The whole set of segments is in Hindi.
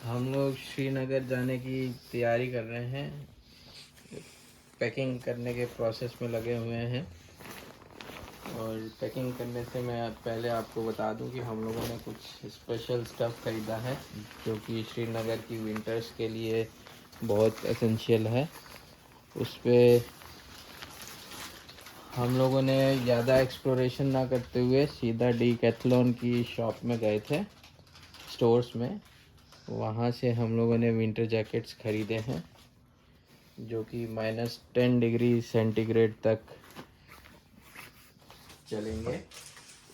हम लोग श्रीनगर जाने की तैयारी कर रहे हैं। पैकिंग करने के प्रोसेस में लगे हुए हैं। और पैकिंग करने से मैं पहले आपको बता दूं कि हम लोगों ने कुछ स्पेशल स्टफ़ ख़रीदा है जो कि श्रीनगर की विंटर्स के लिए बहुत एसेंशियल है। उस पर हम लोगों ने ज़्यादा एक्सप्लोरेशन ना करते हुए सीधा डीकैथलॉन की शॉप में गए थे, स्टोर्स में। वहाँ से हम लोगों ने विंटर जैकेट्स ख़रीदे हैं जो कि -10 डिग्री सेंटीग्रेड तक चलेंगे।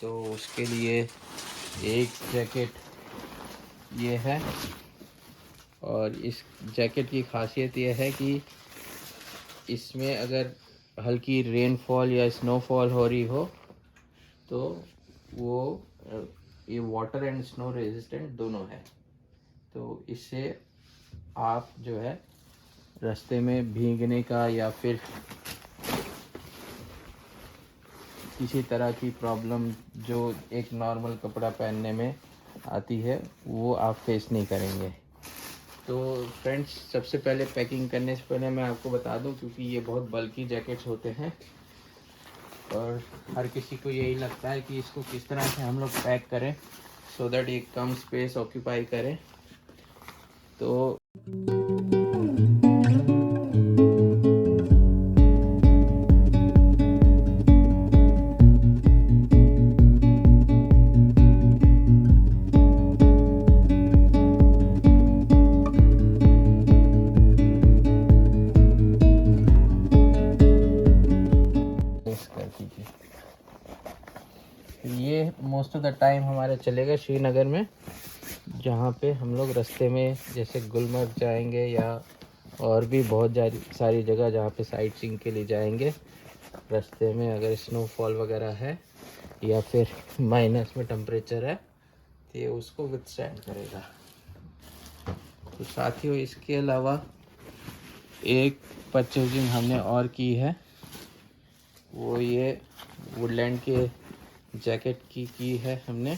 तो उसके लिए एक जैकेट ये है। और इस जैकेट की खासियत ये है कि इसमें अगर हल्की रेनफॉल या स्नोफॉल हो रही हो तो वो ये वाटर एंड स्नो रेजिस्टेंट दोनों है। तो इससे आप जो है रास्ते में भीगने का या फिर किसी तरह की प्रॉब्लम जो एक नॉर्मल कपड़ा पहनने में आती है वो आप फेस नहीं करेंगे। तो फ्रेंड्स, सबसे पहले पैकिंग करने से पहले मैं आपको बता दूं, क्योंकि ये बहुत बल्की जैकेट्स होते हैं और हर किसी को यही लगता है कि इसको किस तरह से हम लोग पैक करें सो दैट ये कम स्पेस ऑक्यूपाई करें। तो ये मोस्ट ऑफ द टाइम हमारा चलेगा श्रीनगर में, जहाँ पे हम लोग रास्ते में जैसे गुलमर्ग जाएंगे या और भी बहुत सारी जगह जहाँ पे साइट सीइंग के लिए जाएंगे। रास्ते में अगर स्नोफॉल वगैरह है या फिर माइनस में टेम्परेचर है तो ये उसको विथस्टैंड करेगा। तो साथियों, इसके अलावा एक परचेजिंग हमने और की है, वो ये वुडलैंड के जैकेट की है हमने।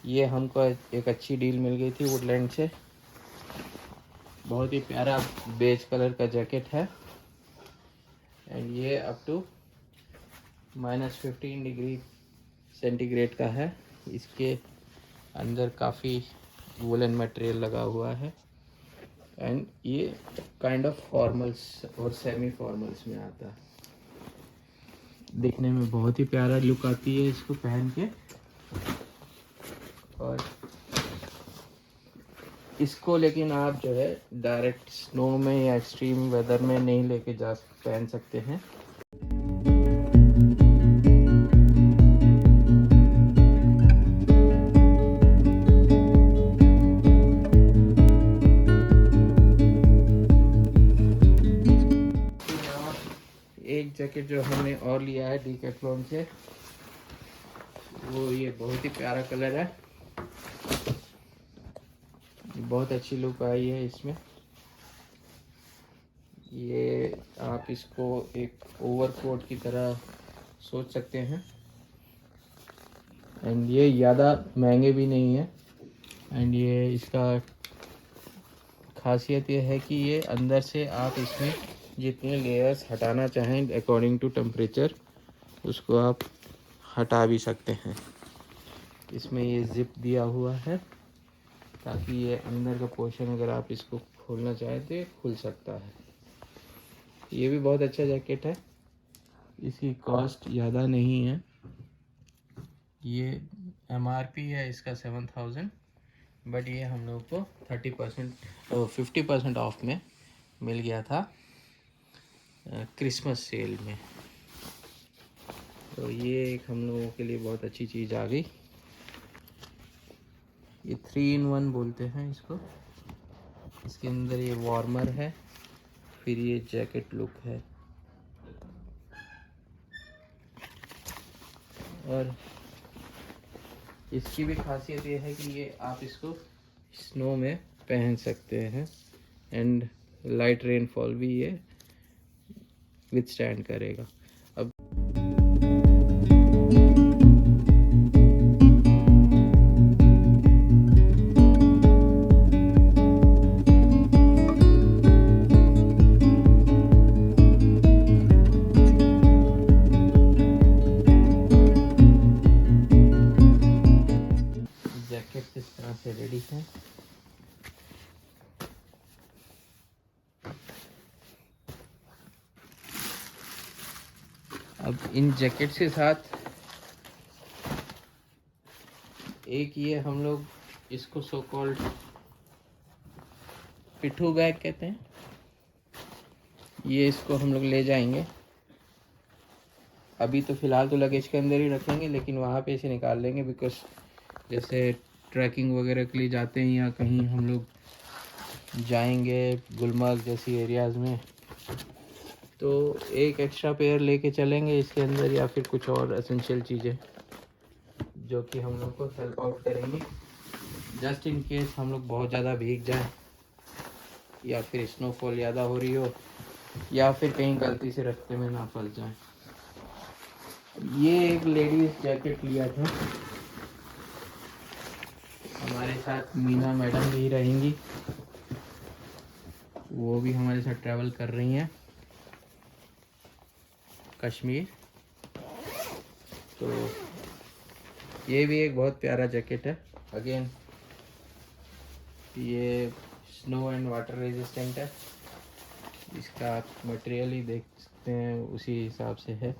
ये हमको एक अच्छी डील मिल गई थी वुडलैंड से। बहुत ही प्यारा बेज कलर का जैकेट है एंड ये अप टू -15 डिग्री सेंटीग्रेड का है। इसके अंदर काफ़ी वुलन मटेरियल लगा हुआ है एंड ये काइंड ऑफ फॉर्मल्स और सेमी फॉर्मल्स में आता है। दिखने में बहुत ही प्यारा लुक आती है इसको पहन के। और इसको लेकिन आप जो है डायरेक्ट स्नो में या एक्सट्रीम वेदर में नहीं लेके जा पहन सकते हैं। एक जैकेट जो हमने और लिया है डीकैथलॉन से, वो ये बहुत ही प्यारा कलर है। बहुत अच्छी लुक आई है इसमें। ये आप इसको एक ओवरकोट की तरह सोच सकते हैं एंड ये ज़्यादा महंगे भी नहीं है। एंड ये इसका खासियत ये है कि ये अंदर से आप इसमें जितने लेयर्स हटाना चाहें अकॉर्डिंग टू टेम्परेचर उसको आप हटा भी सकते हैं। इसमें ये जिप दिया हुआ है ताकि ये अंदर का पोर्शन अगर आप इसको खोलना चाहें तो ये खुल सकता है। ये भी बहुत अच्छा जैकेट है। इसकी कॉस्ट ज़्यादा नहीं है। ये MRP है इसका 7000, बट ये हम लोग को 50% ऑफ में मिल गया था क्रिसमस सेल में। तो ये एक हम लोगों के लिए बहुत अच्छी चीज़ आ गई। ये 3-in-1 बोलते हैं इसको। इसके अंदर ये वार्मर है, फिर ये जैकेट लुक है और इसकी भी खासियत ये है कि ये आप इसको स्नो में पहन सकते हैं एंड लाइट रेनफॉल भी ये विथस्टैंड करेगा। अब तरह से रेडी है। अब इन जैकेट्स के साथ एक ये हम लोग इसको सो कॉल्ड पिट्ठू बैग कहते हैं, ये इसको हम लोग ले जाएंगे। अभी तो फ़िलहाल तो लगेज के अंदर ही रखेंगे, लेकिन वहाँ पे इसे निकाल लेंगे, बिकॉज जैसे ट्रैकिंग वगैरह के लिए जाते हैं या कहीं हम लोग जाएंगे गुलमर्ग जैसी एरियाज़ में, तो एक एक्स्ट्रा पेयर लेके चलेंगे इसके अंदर, या फिर कुछ और एसेंशियल चीज़ें जो कि हम लोग को हेल्प आउट करेंगी, जस्ट इन केस हम लोग बहुत ज़्यादा भीग जाए या फिर स्नोफॉल ज़्यादा हो रही हो या फिर कहीं गलती से रास्ते में ना फंस जाए। ये एक लेडीज़ जैकेट लिया था, हमारे साथ मीना मैडम भी रहेंगी, वो भी हमारे साथ ट्रैवल कर रही हैं कश्मीर। तो ये भी एक बहुत प्यारा जैकेट है। अगेन ये स्नो एंड वाटर रेजिस्टेंट है, इसका आप मटेरियल ही देख सकते हैं उसी हिसाब से है।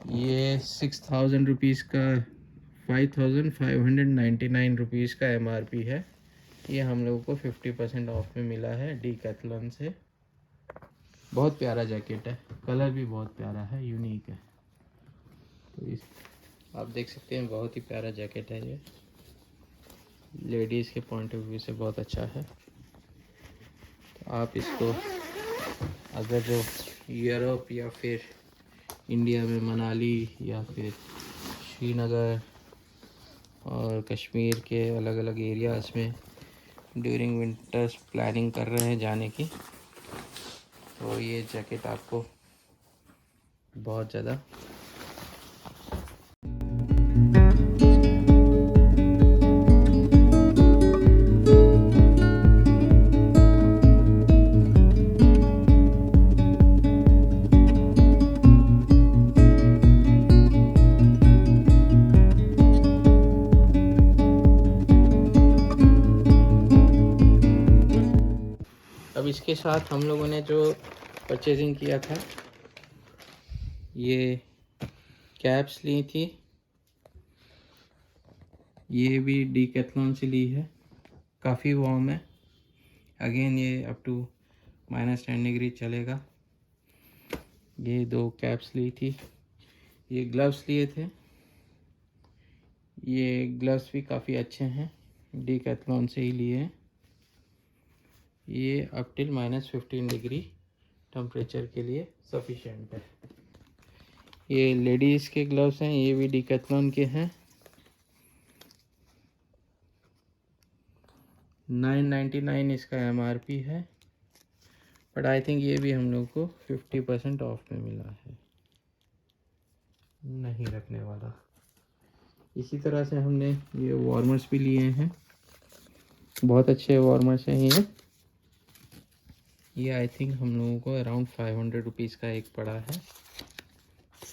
ये 6000 रुपीज़ का 5599 रुपीज़ का MRP है। ये हम लोगों को 50% ऑफ में मिला है डीकैथलॉन से। बहुत प्यारा जैकेट है, कलर भी बहुत प्यारा है, यूनिक है। तो इस आप देख सकते हैं बहुत ही प्यारा जैकेट है ये, लेडीज़ के पॉइंट ऑफ व्यू से बहुत अच्छा है। तो आप इसको अगर जो यूरोप या फिर इंडिया में मनाली या फिर श्रीनगर और कश्मीर के अलग अलग एरियाज़ में ड्यूरिंग विंटर्स प्लानिंग कर रहे हैं जाने की, तो ये जैकेट आपको बहुत ज़्यादा अब इसके साथ हम लोगों ने जो परचेजिंग किया था, ये कैप्स ली थी, ये भी डीकैथलॉन से ली है, काफ़ी वार्म है। अगेन ये अप टू -10 डिग्री चलेगा। ये 2 कैप्स ली थी। ये ग्लव्स लिए थे, ये ग्लव्स भी काफ़ी अच्छे हैं, डीकैथलॉन से ही लिए हैं। ये अप टिल -15 डिग्री टेम्परेचर के लिए सफिशेंट है। ये लेडीज़ के ग्लव्स हैं, ये भी डीकैथलॉन के हैं। 999 इसका MRP है, बट आई थिंक ये भी हम लोग को 50% ऑफ में मिला है, नहीं रखने वाला। इसी तरह से हमने ये वार्मर्स भी लिए हैं, बहुत अच्छे वार्मर्स हैं ये आई थिंक हम लोगों को अराउंड 500 रुपीज़ का एक पड़ा है,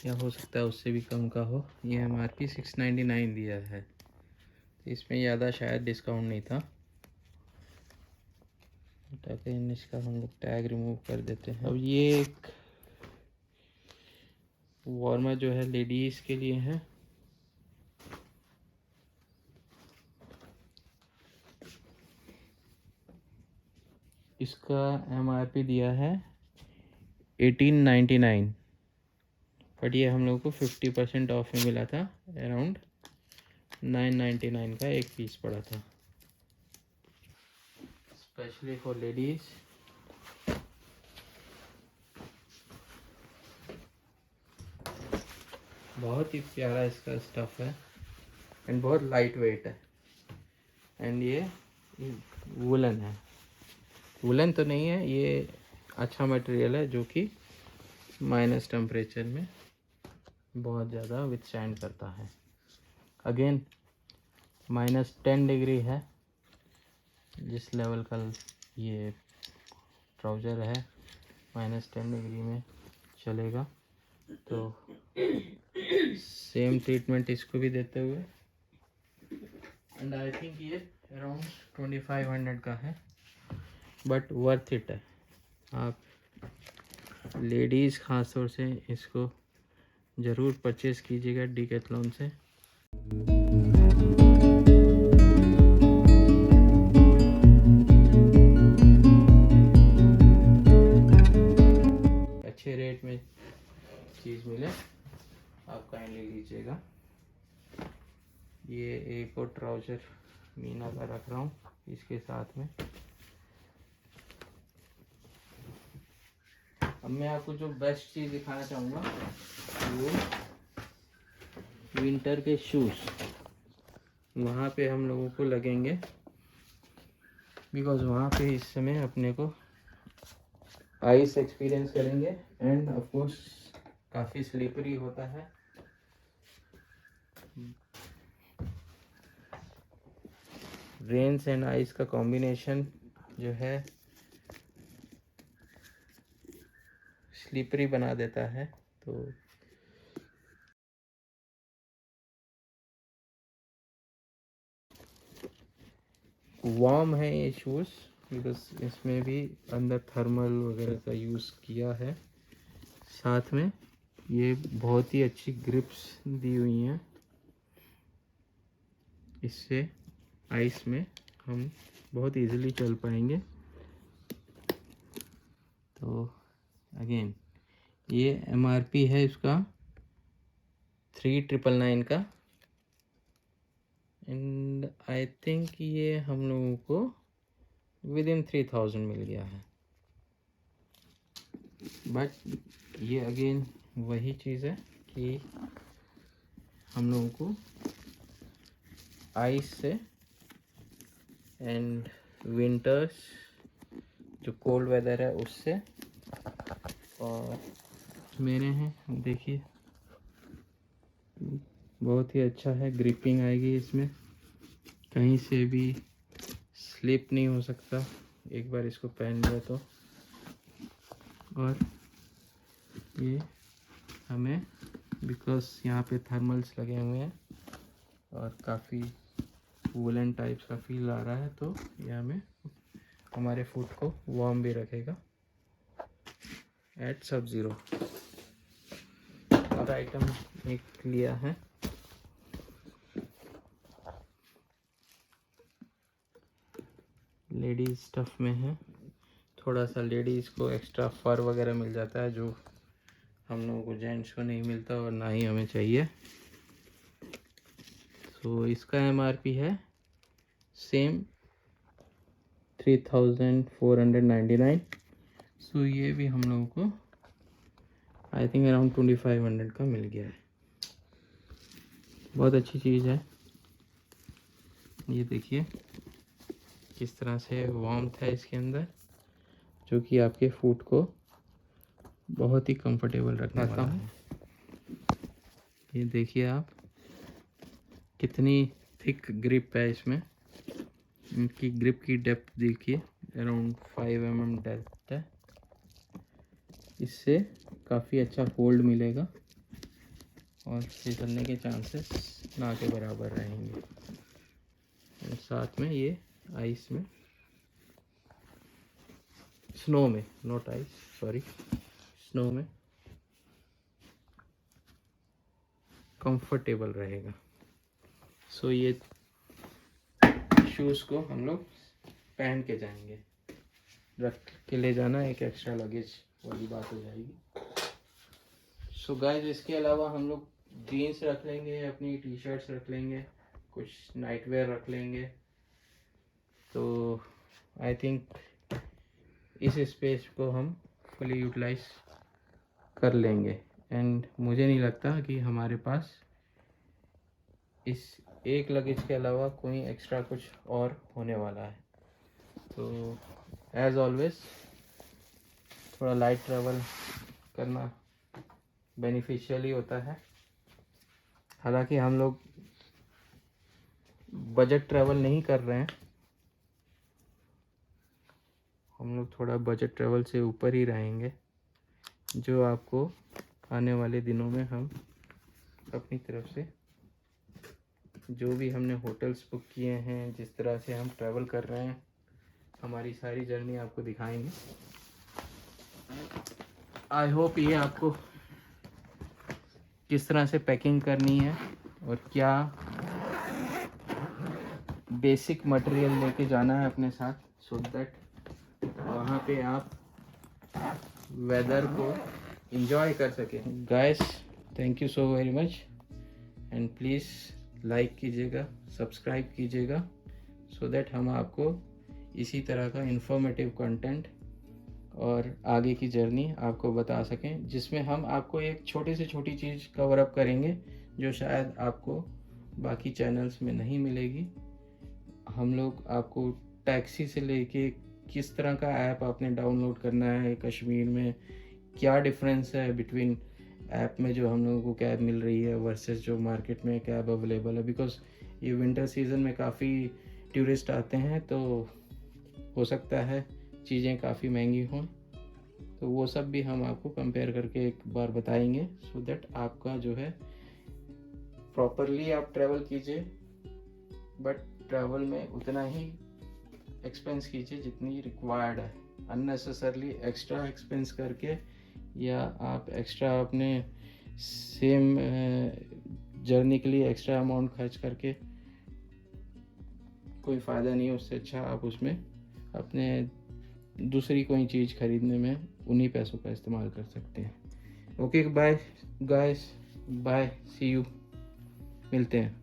या हो सकता है उससे भी कम का हो। ये MRP 699 दिया है, तो इसमें ज़्यादा शायद डिस्काउंट नहीं था। अगेन इसका हम लोग टैग रिमूव कर देते हैं। अब ये एक वार्मर जो है लेडीज़ के लिए है, इसका MRP दिया है 1899, बट ये हम लोग को 50% ऑफ में मिला था, अराउंड 999 का एक पीस पड़ा था, स्पेशली फॉर लेडीज़। बहुत ही प्यारा इसका स्टफ़ है एंड बहुत लाइट वेट है, एंड ये वुलन है, वुलन तो नहीं है, ये अच्छा मटेरियल है जो कि माइनस टेम्परेचर में बहुत ज़्यादा विथस्टैंड करता है। अगेन -10 डिग्री है जिस लेवल का ये ट्राउज़र है, -10 डिग्री में चलेगा। तो सेम ट्रीटमेंट इसको भी देते हुए एंड आई थिंक ये अराउंड 2500 का है, बट वर्थ इट है। आप लेडीज़ ख़ास तौर से इसको ज़रूर परचेज़ कीजिएगा डीकैथलॉन से। अच्छे रेट में चीज़ मिले आप काइंडली लीजिएगा। ये एक और ट्राउज़र मीना का रख रहा हूँ इसके साथ में। अब मैं आपको जो बेस्ट चीज़ दिखाना चाहूँगा वो विंटर के शूज़। वहाँ पे हम लोगों को लगेंगे, बिकॉज़ वहाँ पे इस समय अपने को आइस एक्सपीरियंस करेंगे एंड ऑफ कोर्स काफ़ी स्लिपरी होता है। रेन्स एंड आइस का कॉम्बिनेशन जो है स्लिपरी बना देता है। तो वार्म है ये शूज़, बिकॉज इसमें भी अंदर थर्मल वगैरह का यूज़ किया है। साथ में ये बहुत ही अच्छी ग्रिप्स दी हुई हैं, इससे आइस में हम बहुत इजीली चल पाएंगे। तो अगेन ये MRP है इसका 3999 का, एंड आई थिंक ये हम लोगों को विदिन 3000 मिल गया है। बट ये अगेन वही चीज़ है कि हम लोगों को आइस से एंड विंटर्स जो कोल्ड वेदर है उससे, और मेरे हैं देखिए बहुत ही अच्छा है, ग्रिपिंग आएगी इसमें, कहीं से भी स्लिप नहीं हो सकता एक बार इसको पहन लिया तो। और ये हमें बिकॉज यहाँ पे थर्मल्स लगे हुए हैं और काफ़ी वूलन टाइप्स का फील आ रहा है, तो ये हमें हमारे फुट को वार्म भी रखेगा एट सब ज़ीरो। और आइटम एक लिया है लेडीज़ स्टफ़ में है, थोड़ा सा लेडीज़ को एक्स्ट्रा फर वगैरह मिल जाता है जो हम लोगों को जेंट्स को नहीं मिलता और ना ही हमें चाहिए। तो इसका MRP है सेम 3499। सो ये भी हम लोगों को आई थिंक अराउंड 2500 का मिल गया है। बहुत अच्छी चीज़ है। ये देखिए किस तरह से वार्मथ है इसके अंदर, जो कि आपके फुट को बहुत ही कंफर्टेबल रखने वाला है। ये देखिए आप कितनी थिक ग्रिप है इसमें, इनकी ग्रिप की डेप्थ देखिए अराउंड 5 mm डेप्थ है। इससे काफ़ी अच्छा होल्ड मिलेगा और फिसलने के चांसेस ना के बराबर रहेंगे। और साथ में ये आइस में, स्नो में, नॉट आइस सॉरी, स्नो में कंफर्टेबल रहेगा। सो ये शूज़ को हम लोग पहन के जाएंगे, रख के ले जाना एक एक्स्ट्रा लगेज वाली बात हो जाएगी। सो गाइस इसके अलावा हम लोग जीन्स रख लेंगे, अपनी टी-शर्ट्स रख लेंगे, कुछ नाइट वेयर रख लेंगे। तो आई थिंक इस स्पेस को हम फुली यूटिलाइज कर लेंगे एंड मुझे नहीं लगता कि हमारे पास इस एक लगेज के अलावा कोई एक्स्ट्रा कुछ और होने वाला है। तो एज ऑलवेज थोड़ा लाइट ट्रैवल करना बेनिफिशियल ही होता है। हालांकि हम लोग बजट ट्रैवल नहीं कर रहे हैं, हम लोग थोड़ा बजट ट्रैवल से ऊपर ही रहेंगे, जो आपको आने वाले दिनों में हम अपनी तरफ से जो भी हमने होटल्स बुक किए हैं, जिस तरह से हम ट्रैवल कर रहे हैं, हमारी सारी जर्नी आपको दिखाएंगे। आई होप ये आपको किस तरह से पैकिंग करनी है और क्या बेसिक मटेरियल लेके जाना है अपने साथ, सो दैट वहाँ पे आप वेदर को एंजॉय कर सकें। Guys, thank you so very much and please like कीजिएगा, सब्सक्राइब कीजिएगा, सो दैट हम आपको इसी तरह का इंफॉर्मेटिव कंटेंट और आगे की जर्नी आपको बता सकें, जिसमें हम आपको एक छोटी से छोटी चीज़ कवर अप करेंगे जो शायद आपको बाकी चैनल्स में नहीं मिलेगी। हम लोग आपको टैक्सी से लेके किस तरह का ऐप आपने डाउनलोड करना है कश्मीर में, क्या डिफरेंस है बिटवीन ऐप में जो हम लोगों को कैब मिल रही है वर्सेस जो मार्केट में कैब अवेलेबल है, बिकॉज ये विंटर सीज़न में काफ़ी टूरिस्ट आते हैं, तो हो सकता है चीज़ें काफ़ी महंगी हों, तो वो सब भी हम आपको कंपेयर करके एक बार बताएंगे, सो दैट आपका जो है प्रॉपरली आप ट्रैवल कीजिए, बट ट्रैवल में उतना ही एक्सपेंस कीजिए जितनी रिक्वायर्ड है। अननेसेसरली एक्स्ट्रा एक्सपेंस करके या आप एक्स्ट्रा अपने सेम जर्नी के लिए एक्स्ट्रा अमाउंट खर्च करके कोई फ़ायदा नहीं है। उससे अच्छा आप उसमें अपने दूसरी कोई चीज़ खरीदने में उन्हीं पैसों का इस्तेमाल कर सकते हैं। Okay, bye guys, bye, see you, मिलते हैं।